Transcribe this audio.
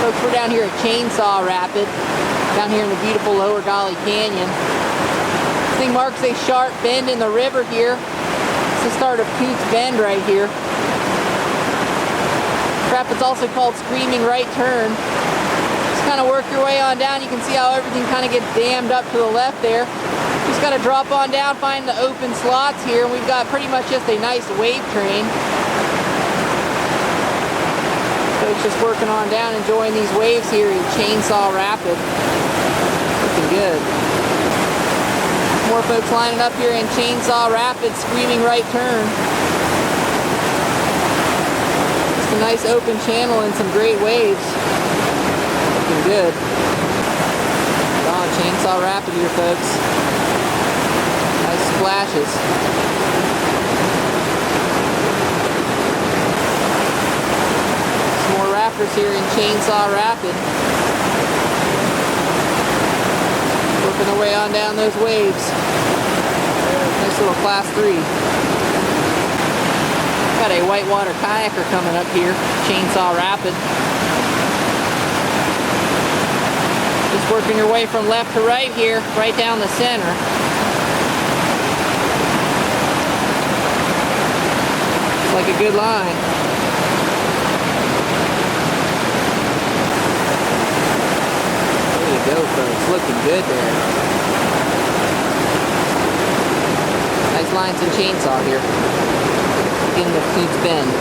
Folks, we're down here at Chainsaw Rapid, down here in the beautiful Lower Gauley Canyon. This thing marks a sharp bend in the river here. It's the start of Coots Bend right here. Rapid's also called Screaming Right Turn. Just kind of work your way on down. You can see how everything kind of gets dammed up to the left there. Just got to drop on down, find the open slots here, and we've got pretty much just a nice wave train. Folks just working on down, enjoying these waves here in Chainsaw Rapid. Looking good. More folks lining up here in Chainsaw Rapid, Screaming Right Turn. Just a nice open channel and some great waves. Looking good. Chainsaw Rapid here, folks. Nice splashes. Some more rafters here in Chainsaw Rapid. Working their way on down those waves. Nice little class 3. Got a whitewater kayaker coming up here, Chainsaw Rapid. Just working your way from left to right here, right down the center. It's like a good line. There you go, folks. Looking good there. Nice lines and chainsaw here. Getting the Coots Bend.